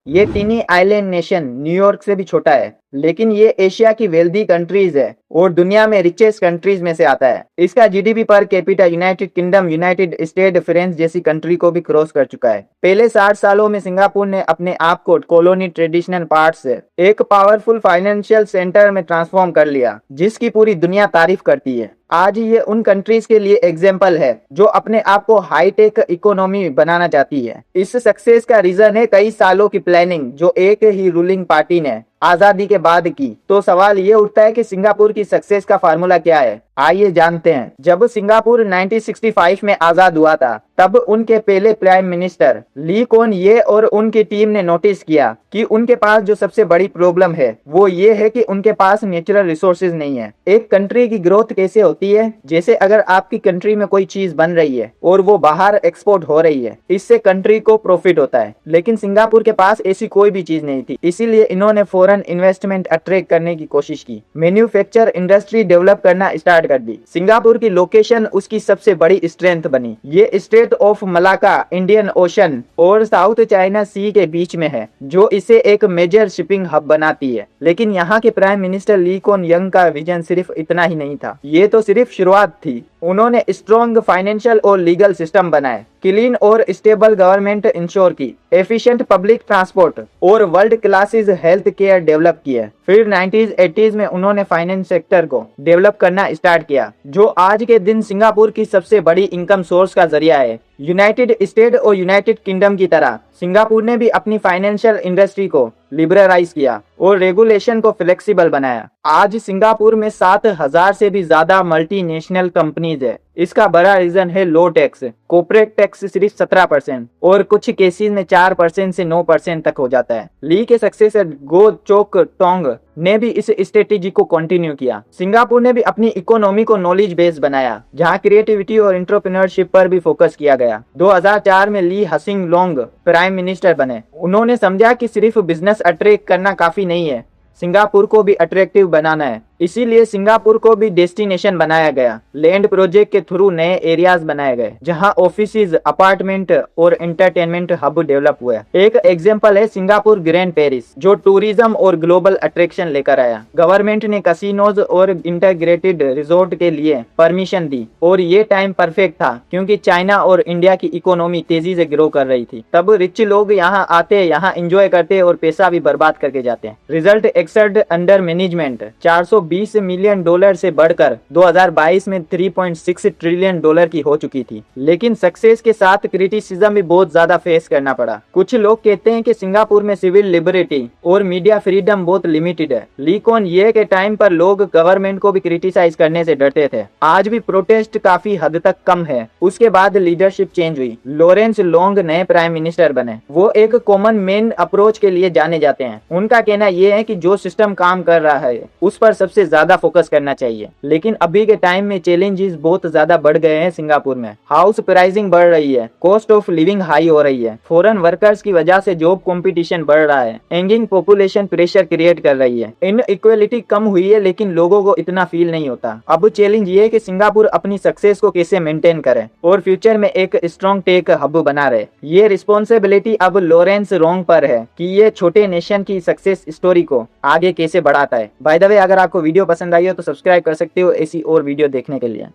ये tiny island nation New York से भी छोटा है, लेकिन ये एशिया की वेल्दी कंट्रीज है और दुनिया में रिचेस्ट कंट्रीज में से आता है। इसका GDP per capita United kingdom, United state, France जैसी कंट्री को भी क्रॉस कर चुका है। पहले 60 सालों में सिंगापुर ने अपने आप को कॉलोनी ट्रेडिशनल पार्ट से एक पावरफुल फाइनेंशियल सेंटर में ट्रांसफॉर्म कर लिया, जिसकी पूरी दुनिया तारीफ करती है। आज ये उन कंट्रीज के लिए एग्जाम्पल है जो अपने आप को हाईटेक इकोनॉमी बनाना चाहती है। इस सक्सेस का रीजन है कई सालों की प्लानिंग जो एक ही रूलिंग पार्टी ने आजादी के बाद की। तो सवाल ये उठता है कि सिंगापुर की सक्सेस का फार्मूला क्या है? आइए जानते हैं। जब सिंगापुर 1965 में आजाद हुआ था, तब उनके पहले प्राइम मिनिस्टर ली कुआन ये और उनकी टीम ने नोटिस किया कि उनके पास जो सबसे बड़ी प्रॉब्लम है वो ये है कि उनके पास नेचुरल रिसोर्सेज नहीं है। एक कंट्री की ग्रोथ कैसे होती है? जैसे अगर आपकी कंट्री में कोई चीज बन रही है और वो बाहर एक्सपोर्ट हो रही है, इससे कंट्री को प्रॉफिट होता है। लेकिन सिंगापुर के पास ऐसी कोई भी चीज नहीं थी, इसीलिए इन्होंने फॉरेन इन्वेस्टमेंट अट्रैक्ट करने की कोशिश की, मैन्युफैक्चर इंडस्ट्री डेवलप करना स्टार्ट कर दी। सिंगापुर की लोकेशन उसकी सबसे बड़ी स्ट्रेंथ बनी। ये straight of Malacca Indian ocean और साउथ चाइना सी के बीच में है, जो इसे एक मेजर शिपिंग हब बनाती है। लेकिन यहाँ के प्राइम मिनिस्टर ली कुआन यंग का विजन सिर्फ इतना ही नहीं था, ये तो सिर्फ शुरुआत थी। उन्होंने स्ट्रॉन्ग फाइनेंशियल और लीगल सिस्टम बनाए, क्लीन और स्टेबल गवर्नमेंट इंश्योर की, एफिशिएंट पब्लिक ट्रांसपोर्ट और world classes health care develop किए। फिर 1980s में उन्होंने फाइनेंस सेक्टर को डेवलप करना स्टार्ट किया, जो आज के दिन सिंगापुर की सबसे बड़ी इनकम सोर्स का जरिया है। यूनाइटेड स्टेट और यूनाइटेड किंगडम की तरह सिंगापुर ने भी अपनी फाइनेंशियल इंडस्ट्री को लिबरलाइज किया और रेगुलेशन को फ्लेक्सिबल बनाया। आज सिंगापुर में 7,000 से भी ज्यादा मल्टीनेशनल कंपनीज है। इसका बड़ा रीजन है लो टैक्स। कॉर्पोरेट टैक्स सिर्फ 17% और कुछ केसेस में 4% से 9% तक हो जाता है। ली के सक्सेसर गो चोक टोंग ने भी इस स्ट्रेटेजी को कंटिन्यू किया। सिंगापुर ने भी अपनी इकोनॉमी को नॉलेज बेस्ड बनाया, जहां क्रिएटिविटी और एंटरप्रेन्योरशिप पर भी फोकस किया गया। 2004 में ली हसिंग लोंग प्राइम मिनिस्टर बने। उन्होंने समझा कि सिर्फ बिजनेस अट्रैक्ट करना काफी नहीं है, सिंगापुर को भी अट्रैक्टिव बनाना है। इसीलिए सिंगापुर को भी डेस्टिनेशन बनाया गया। लैंड प्रोजेक्ट के थ्रू नए एरियाज बनाए गए, जहां ऑफिसेज, अपार्टमेंट और एंटरटेनमेंट हब डेवलप हुए। एक एग्जांपल है सिंगापुर ग्रैंड पेरिस, जो टूरिज्म और ग्लोबल अट्रैक्शन लेकर आया। गवर्नमेंट ने कैसीनोज और इंटीग्रेटेड रिजोर्ट के लिए परमिशन दी और ये टाइम परफेक्ट था क्योंकि चाइना और इंडिया की इकोनॉमी तेजी से ग्रो कर रही थी। तब रिच लोग यहाँ आते, यहाँ एंजॉय करते और पैसा भी बर्बाद करके जाते हैं। Result accessed under management 420 million dollar से बढ़कर 2022 में 3.6 ट्रिलियन डॉलर की हो चुकी थी। लेकिन सक्सेस के साथ क्रिटिसिज्म भी बहुत ज्यादा फेस करना पड़ा। कुछ लोग कहते हैं कि सिंगापुर में सिविल लिबर्टी और मीडिया फ्रीडम बहुत लिमिटेड है। ली कुआन ये के टाइम पर लोग गवर्नमेंट को भी क्रिटिसाइज करने से डरते थे। आज भी प्रोटेस्ट काफी हद तक कम है। उसके बाद लीडरशिप चेंज हुई। लॉरेंस लोंग नए प्राइम मिनिस्टर बने। वो एक कॉमन मैन अप्रोच के लिए जाने जाते हैं। उनका कहना यह है कि जो सिस्टम काम कर रहा है उस पर सबसे ज्यादा फोकस करना चाहिए। लेकिन अभी के टाइम में चैलेंजेस बहुत ज्यादा बढ़ गए हैं। सिंगापुर में हाउस प्राइसिंग बढ़ रही है, कॉस्ट ऑफ लिविंग हाई हो रही है, फॉरेन वर्कर्स की वजह से जॉब कंपटीशन बढ़ रहा है, एंगिंग पॉपुलेशन प्रेशर क्रिएट कर रही है। इनइक्वालिटी कम हुई है लेकिन लोगों को इतना फील नहीं होता। अब चैलेंज ये है कि सिंगापुर अपनी सक्सेस को कैसे मेंटेन करे और फ्यूचर में एक स्ट्रॉन्ग टेक हब बना रहे। ये रिस्पॉन्सिबिलिटी अब लॉरेंस रोंग पर है कि ये छोटे नेशन की सक्सेस स्टोरी को आगे कैसे बढ़ाता है। बाय द वे, अगर आपको वीडियो पसंद आई हो तो सब्सक्राइब कर सकते हो ऐसी और वीडियो देखने के लिए।